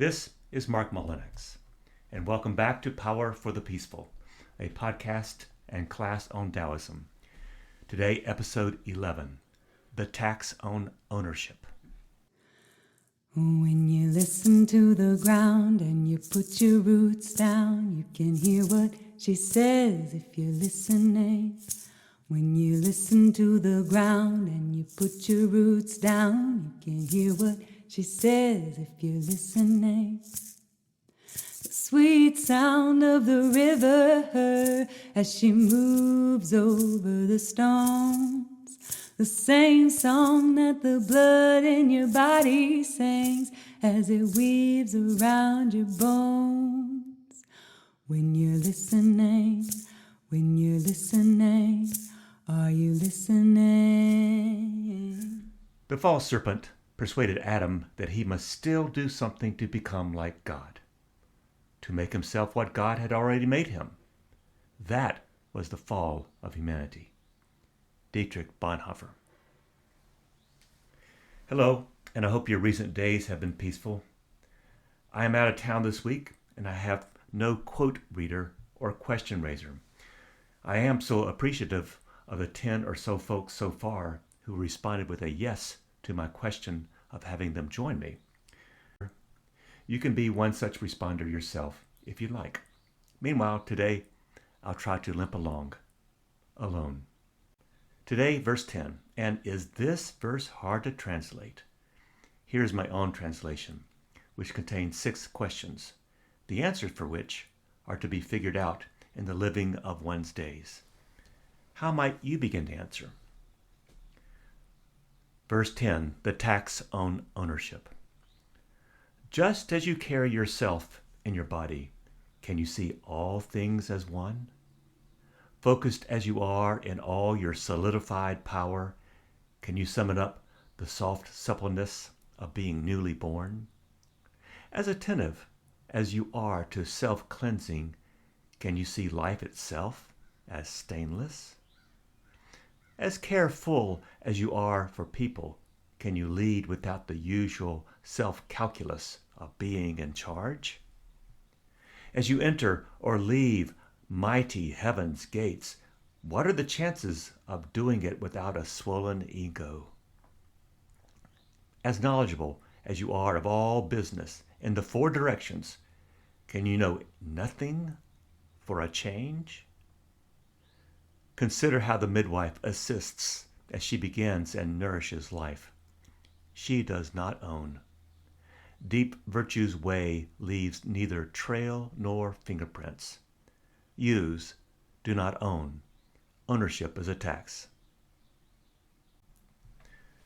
This is Mark Mullenix, and welcome back to Power for the Peaceful, a podcast and class on Taoism. Today, episode 11, The Tax on Ownership. When you listen to the ground and you put your roots down, you can hear what she says if you're listening. When you listen to the ground and you put your roots down, you can hear what she says if you're listening. The sweet sound of the river as she moves over the stones. The same song that the blood in your body sings as it weaves around your bones. When you're listening, are you listening? The false serpent persuaded Adam that he must still do something to become like God, to make himself what God had already made him. That was the fall of humanity. Dietrich Bonhoeffer. Hello, and I hope your recent days have been peaceful. I am out of town this week, and I have no quote reader or question raiser. I am so appreciative of the 10 or so folks so far who responded with a yes to my question of having them join me. You can be one such responder yourself if you like. Meanwhile, today I'll try to limp along, alone. Today, verse 10. And is this verse hard to translate? Here's my own translation, which contains 6 questions, the answers for which are to be figured out in the living of one's days. How might you begin to answer? Verse 10, the tax on ownership. Just as you carry yourself in your body, can you see all things as one? Focused as you are in all your solidified power, can you summon up the soft suppleness of being newly born? As attentive as you are to self-cleansing, can you see life itself as stainless? As careful as you are for people, can you lead without the usual self-calculus of being in charge? As you enter or leave mighty heaven's gates, what are the chances of doing it without a swollen ego? As knowledgeable as you are of all business in the 4 directions, can you know nothing for a change? Consider how the midwife assists as she begins and nourishes life. She does not own. Deep virtue's way leaves neither trail nor fingerprints. Use, do not own. Ownership is a tax.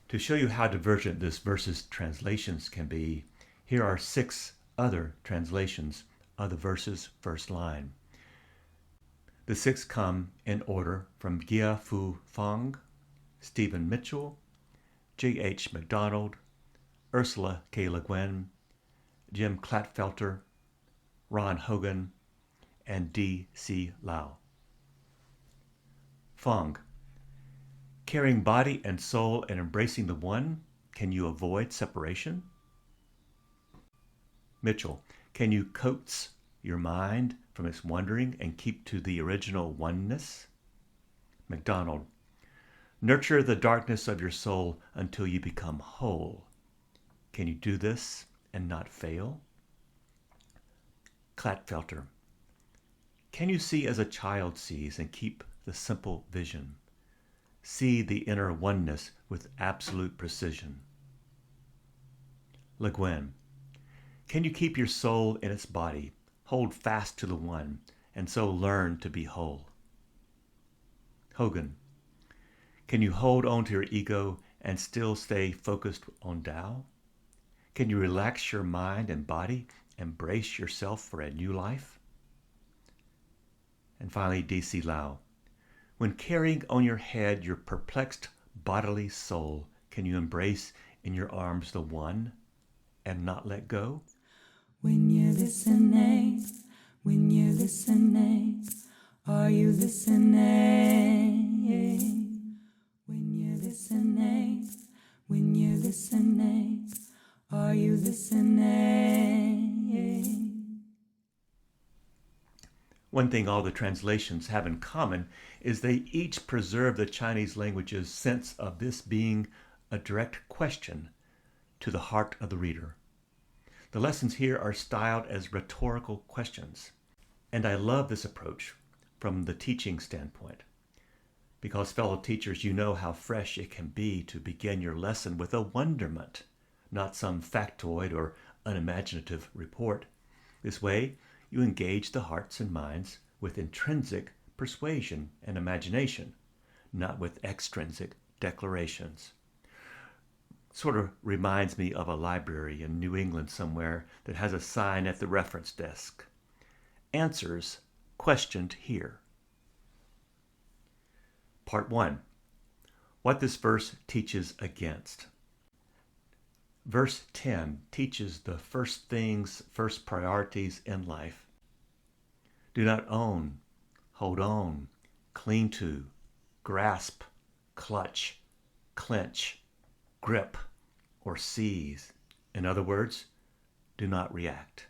To show you how divergent this verse's translations can be, here are 6 other translations of the verse's first line. The 6 come in order from Gia Fu Fong, Stephen Mitchell, J.H. MacDonald, Ursula K. Le Guin, Jim Clatfelter, Ron Hogan, and D.C. Lau. Fong. Carrying body and soul and embracing the one, can you avoid separation? Mitchell. Can you coax your mind from its wandering and keep to the original oneness? MacDonald. Nurture the darkness of your soul until you become whole. Can you do this and not fail? Clatfelter. Can you see as a child sees and keep the simple vision? See the inner oneness with absolute precision. Le Guin. Can you keep your soul in its body, hold fast to the one, and so learn to be whole? Hogan. Can you hold on to your ego and still stay focused on Tao? Can you relax your mind and body and brace yourself for a new life? And finally, D.C. Lau. When carrying on your head your perplexed bodily soul, can you embrace in your arms the one and not let go? When you're listening, are you listening? When you're listening, are you listening? One thing all the translations have in common is they each preserve the Chinese language's sense of this being a direct question to the heart of the reader. The lessons here are styled as rhetorical questions, and I love this approach from the teaching standpoint, because fellow teachers, you know how fresh it can be to begin your lesson with a wonderment, not some factoid or unimaginative report. This way, you engage the hearts and minds with intrinsic persuasion and imagination, not with extrinsic declarations. Sort of reminds me of a library in New England somewhere that has a sign at the reference desk. Answers questioned here. Part 1. What this verse teaches against. Verse 10 teaches the first things, first priorities in life. Do not own, hold on, cling to, grasp, clutch, clench, grip, or seize. In other words, do not react.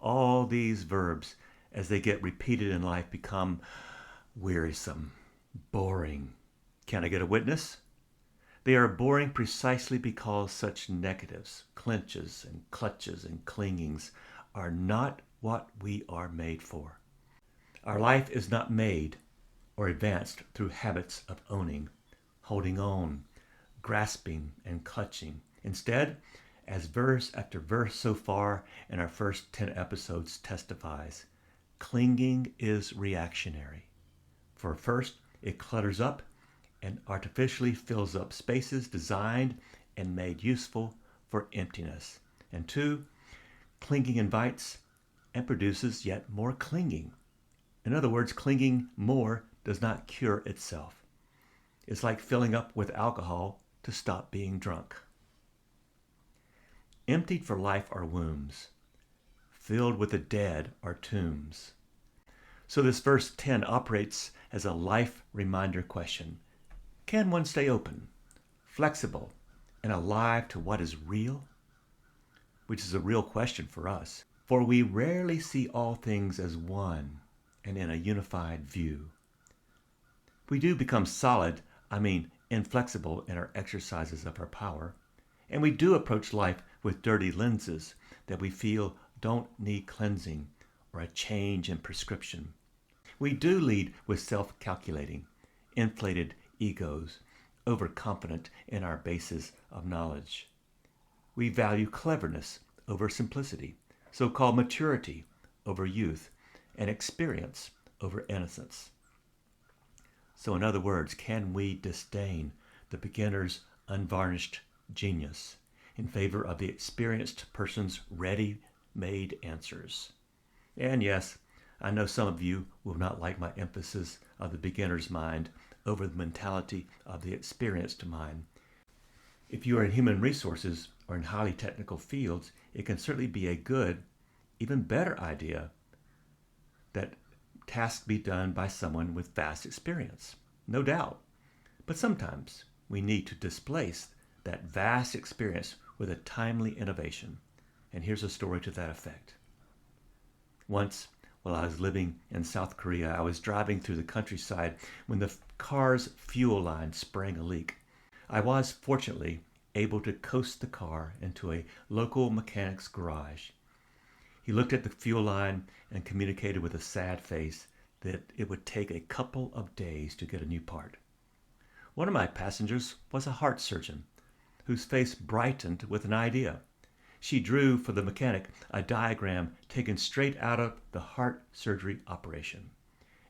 All these verbs, as they get repeated in life, become wearisome, boring. Can I get a witness? They are boring precisely because such negatives, clenches and clutches and clingings, are not what we are made for. Our life is not made or advanced through habits of owning, holding on, grasping, and clutching. Instead, as verse after verse so far in our first 10 episodes testifies, clinging is reactionary. For first, it clutters up and artificially fills up spaces designed and made useful for emptiness. And two, clinging invites and produces yet more clinging. In other words, clinging more does not cure itself. It's like filling up with alcohol to stop being drunk. Emptied for life are wombs. Filled with the dead are tombs. So this verse 10 operates as a life reminder question. Can one stay open, flexible, and alive to what is real? Which is a real question for us, for we rarely see all things as one and in a unified view. We do become solid, inflexible in our exercises of our power, and we do approach life with dirty lenses that we feel don't need cleansing or a change in prescription. We do lead with self-calculating, inflated egos, overconfident in our bases of knowledge. We value cleverness over simplicity, so-called maturity over youth, and experience over innocence. So in other words, can we disdain the beginner's unvarnished genius in favor of the experienced person's ready-made answers? And yes, I know some of you will not like my emphasis of the beginner's mind over the mentality of the experienced mind. If you are in human resources or in highly technical fields, it can certainly be a good, even better idea that tasks be done by someone with vast experience. No doubt. But sometimes we need to displace that vast experience with a timely innovation. And here's a story to that effect. Once, while I was living in South Korea, I was driving through the countryside when the car's fuel line sprang a leak. I was, fortunately, able to coast the car into a local mechanic's garage. He looked at the fuel line and communicated with a sad face that it would take a couple of days to get a new part. One of my passengers was a heart surgeon, whose face brightened with an idea. She drew for the mechanic a diagram taken straight out of the heart surgery operation,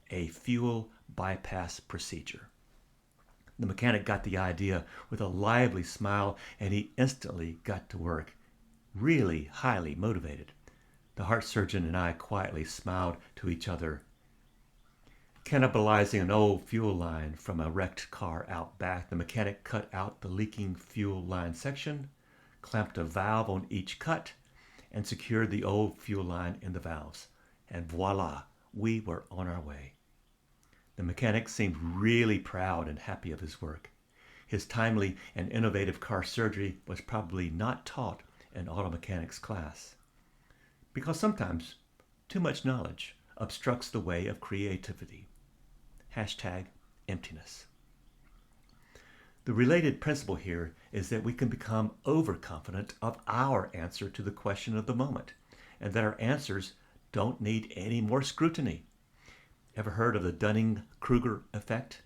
a fuel bypass procedure. The mechanic got the idea with a lively smile, and he instantly got to work, really highly motivated. The heart surgeon and I quietly smiled to each other. Cannibalizing an old fuel line from a wrecked car out back, the mechanic cut out the leaking fuel line section, clamped a valve on each cut, and secured the old fuel line in the valves. And voila, we were on our way. The mechanic seemed really proud and happy of his work. His timely and innovative car surgery was probably not taught in auto mechanics class. Because sometimes too much knowledge obstructs the way of creativity. Hashtag emptiness. The related principle here is that we can become overconfident of our answer to the question of the moment, and that our answers don't need any more scrutiny. Ever heard of the Dunning-Kruger effect?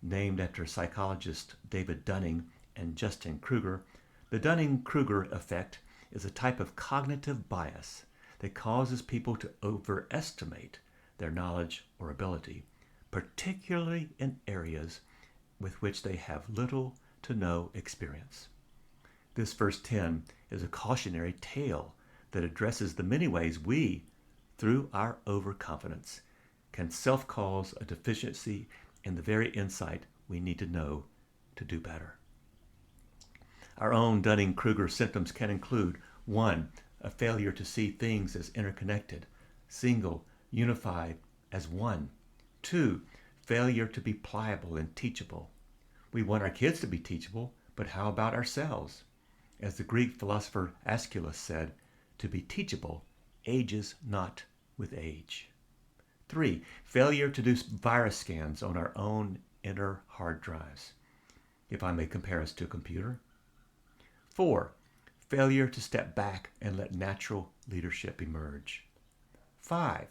Named after psychologists David Dunning and Justin Kruger, the Dunning-Kruger effect is a type of cognitive bias that causes people to overestimate their knowledge or ability, particularly in areas with which they have little to no experience. This verse 10 is a cautionary tale that addresses the many ways we, through our overconfidence, can self-cause a deficiency in the very insight we need to know to do better. Our own Dunning-Kruger symptoms can include 1. A failure to see things as interconnected, single, unified, as one. 2. Failure to be pliable and teachable. We want our kids to be teachable, but how about ourselves? As the Greek philosopher Aeschylus said, to be teachable ages not with age. 3. Failure to do virus scans on our own inner hard drives, if I may compare us to a computer. 4. Failure to step back and let natural leadership emerge. 5.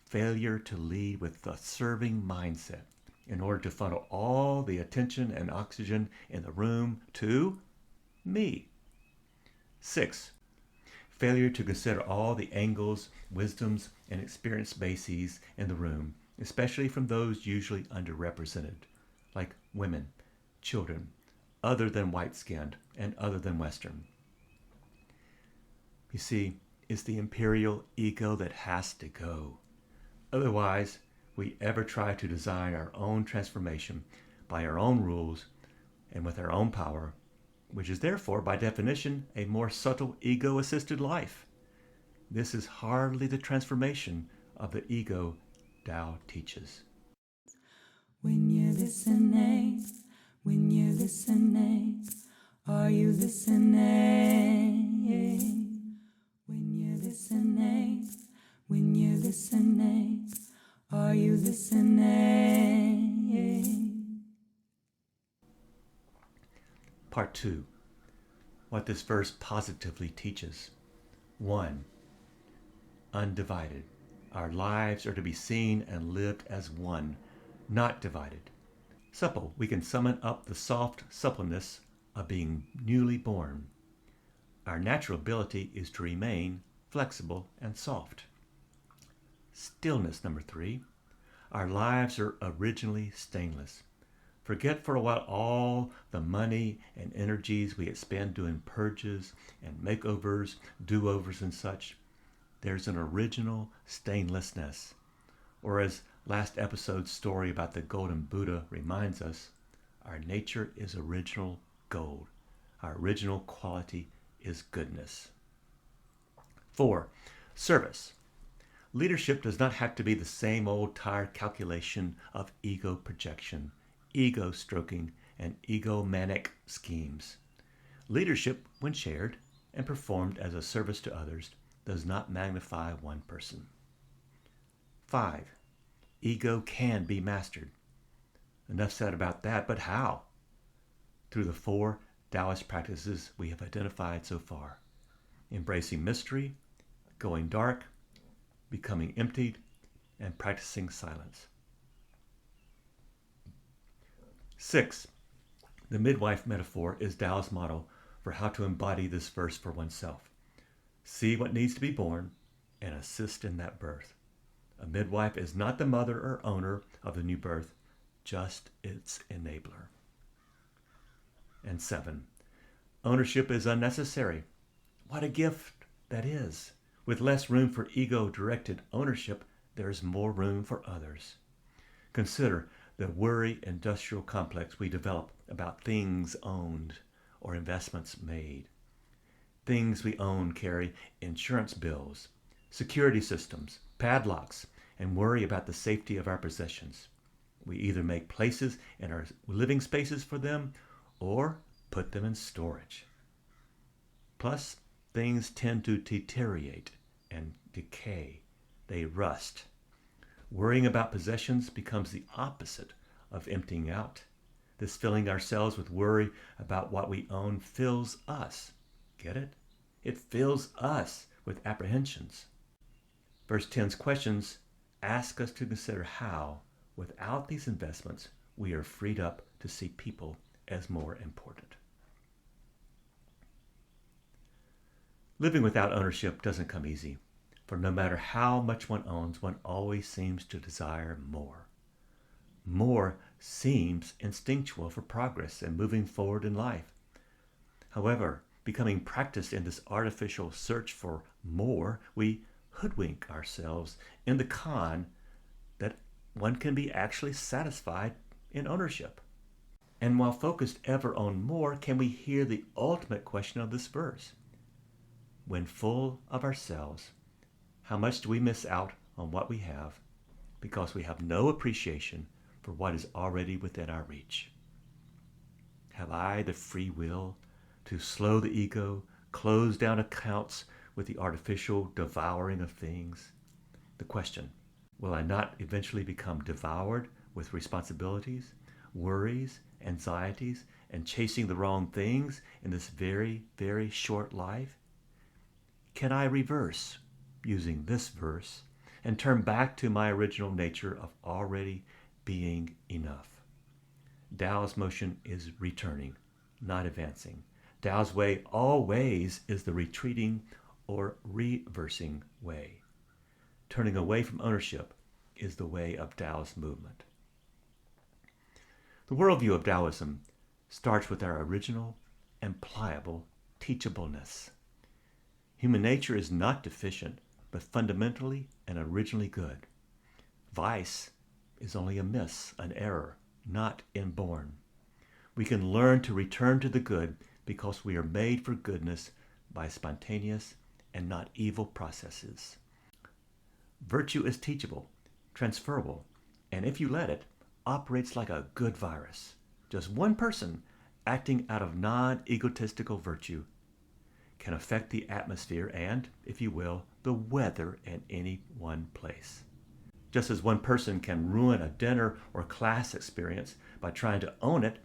Failure to lead with a serving mindset in order to funnel all the attention and oxygen in the room to me. 6. Failure to consider all the angles, wisdoms, and experience bases in the room, especially from those usually underrepresented, like women, children, other than white-skinned, and other than Western. You see, it's the imperial ego that has to go. Otherwise, we ever try to design our own transformation by our own rules and with our own power, which is therefore, by definition, a more subtle ego-assisted life. This is hardly the transformation of the ego Tao teaches. When you're listening, are you listening? When you're listening, are you listening? Part 2. What this verse positively teaches. 1. Undivided. Our lives are to be seen and lived as one, not divided. Supple, we can summon up the soft suppleness of being newly born. Our natural ability is to remain flexible and soft. Stillness, number 3. Our lives are originally stainless. Forget for a while all the money and energies we expend doing purges and makeovers, do-overs and such. There's an original stainlessness. Or as last episode's story about the Golden Buddha reminds us, our nature is original gold. Our original quality is goodness. 4. Service. Leadership does not have to be the same old tired calculation of ego projection, ego stroking, and egomanic schemes. Leadership, when shared and performed as a service to others, does not magnify one person. 5. Ego can be mastered. Enough said about that, but how? Through the 4 Taoist practices we have identified so far. Embracing mystery, going dark, becoming emptied, and practicing silence. 6. The midwife metaphor is Tao's model for how to embody this verse for oneself. See what needs to be born and assist in that birth. A midwife is not the mother or owner of the new birth, just its enabler. And 7. Ownership is unnecessary. What a gift that is. With less room for ego-directed ownership, there is more room for others. Consider the worry industrial complex we develop about things owned or investments made. Things we own carry insurance bills, security systems, padlocks, and worry about the safety of our possessions. We either make places in our living spaces for them or put them in storage. Plus, things tend to deteriorate and decay. they rust. Worrying about possessions becomes the opposite of emptying out. This filling ourselves with worry about what we own fills us. Get it? It fills us with apprehensions. Verse 10's questions ask us to consider how, without these investments, we are freed up to see people as more important. Living without ownership doesn't come easy, for no matter how much one owns, one always seems to desire more. More seems instinctual for progress and moving forward in life. However, becoming practiced in this artificial search for more, we hoodwink ourselves in the con that one can be actually satisfied in ownership. And while focused ever on more, can we hear the ultimate question of this verse? When full of ourselves, how much do we miss out on what we have because we have no appreciation for what is already within our reach? Have I the free will to slow the ego, close down accounts with the artificial devouring of things? The question, will I not eventually become devoured with responsibilities, worries, anxieties, and chasing the wrong things in this very, very short life? Can I reverse using this verse and turn back to my original nature of already being enough? Tao's motion is returning, not advancing. Tao's way always is the retreating or reversing way. Turning away from ownership is the way of Tao's movement. The worldview of Taoism starts with our original and pliable teachableness. Human nature is not deficient, but fundamentally and originally good. Vice is only a miss, an error, not inborn. We can learn to return to the good because we are made for goodness by spontaneous and not evil processes. Virtue is teachable, transferable, and if you let it, operates like a good virus. Just one person acting out of non-egotistical virtue can affect the atmosphere and, if you will, the weather in any one place. Just as one person can ruin a dinner or class experience by trying to own it,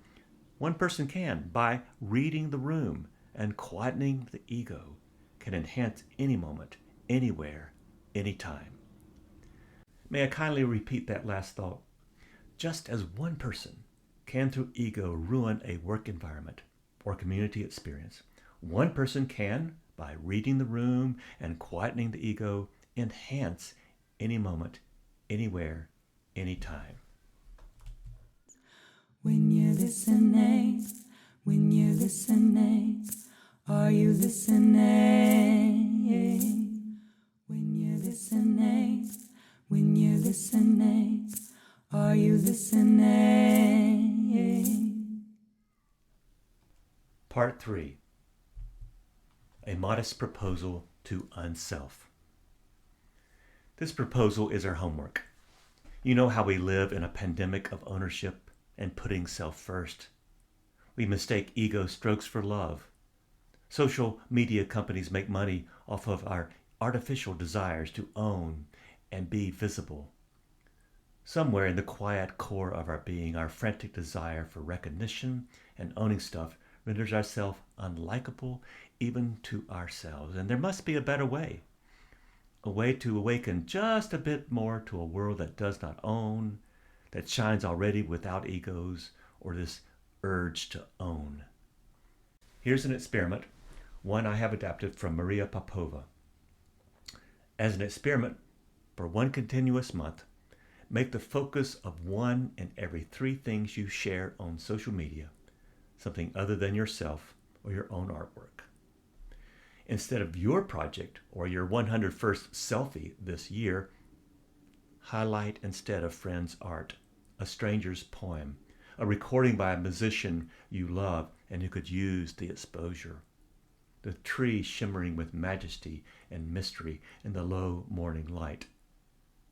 one person can, by reading the room and quietening the ego, can enhance any moment, anywhere, anytime. May I kindly repeat that last thought? Just as one person can through ego ruin a work environment or community experience, one person can, by reading the room and quietening the ego, enhance any moment, anywhere, anytime. When you're listening, are you listening? When you're listening, are you listening? Part 3. A modest proposal to unself. This proposal is our homework. You know how we live in a pandemic of ownership and putting self first. We mistake ego strokes for love. Social media companies make money off of our artificial desires to own and be visible. Somewhere in the quiet core of our being, our frantic desire for recognition and owning stuff renders ourselves unlikable even to ourselves. And there must be a better way. A way to awaken just a bit more to a world that does not own, that shines already without egos or this urge to own. Here's an experiment, one I have adapted from Maria Popova. As an experiment, for one continuous month, make the focus of one in every 3 things you share on social media, something other than yourself or your own artwork. Instead of your project or your 101st selfie this year, highlight instead a friend's art, a stranger's poem, a recording by a musician you love and who could use the exposure, the tree shimmering with majesty and mystery in the low morning light,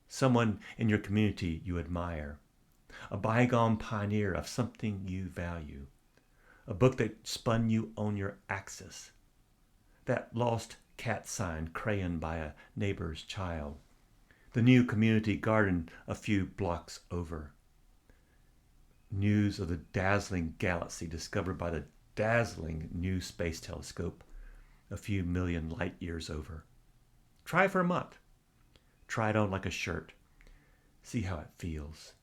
someone in your community you admire, a bygone pioneer of something you value, a book that spun you on your axis, that lost cat sign crayoned by a neighbor's child, the new community garden a few blocks over. News of the dazzling galaxy discovered by the dazzling new space telescope a few million light years over. Try for a month. Try it on like a shirt. See how it feels.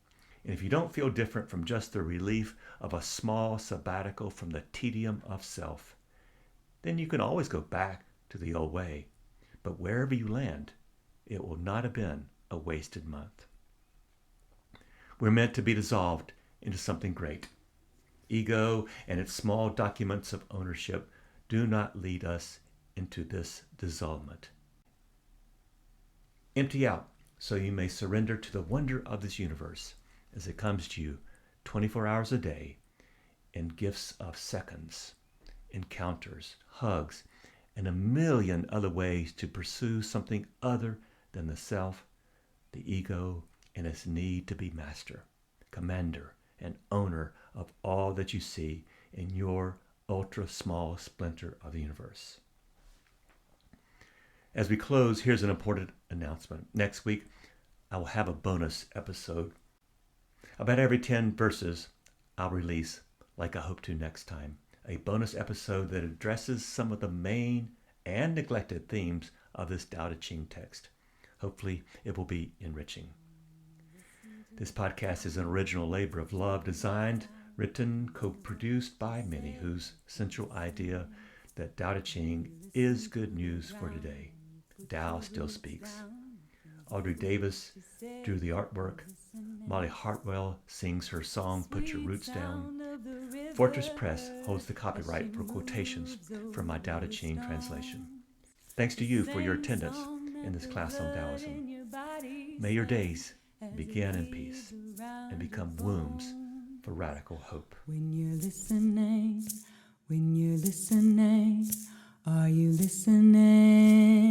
And if you don't feel different from just the relief of a small sabbatical from the tedium of self, then you can always go back to the old way. But wherever you land, it will not have been a wasted month. We're meant to be dissolved into something great. Ego and its small documents of ownership do not lead us into this dissolvement. Empty out so you may surrender to the wonder of this universe as it comes to you 24 hours a day in gifts of seconds, encounters, hugs, and a million other ways to pursue something other than the self, the ego, and its need to be master, commander, and owner of all that you see in your ultra-small splinter of the universe. As we close, here's an important announcement. Next week, I will have a bonus episode. About every 10 verses, I'll release, like I hope to next time, a bonus episode that addresses some of the main and neglected themes of this Tao Te Ching text. Hopefully, it will be enriching. This podcast is an original labor of love, designed, written, co-produced by many, whose central idea that Tao Te Ching is good news for today. Tao still speaks. Audrey Davis drew the artwork. Molly Hartwell sings her song, Put Your Roots Down. Fortress Press holds the copyright for quotations from my Tao Te Ching translation. Thanks to you for your attendance in this class on Taoism. May your days begin in peace and become wombs for radical hope. When you're listening, are you listening?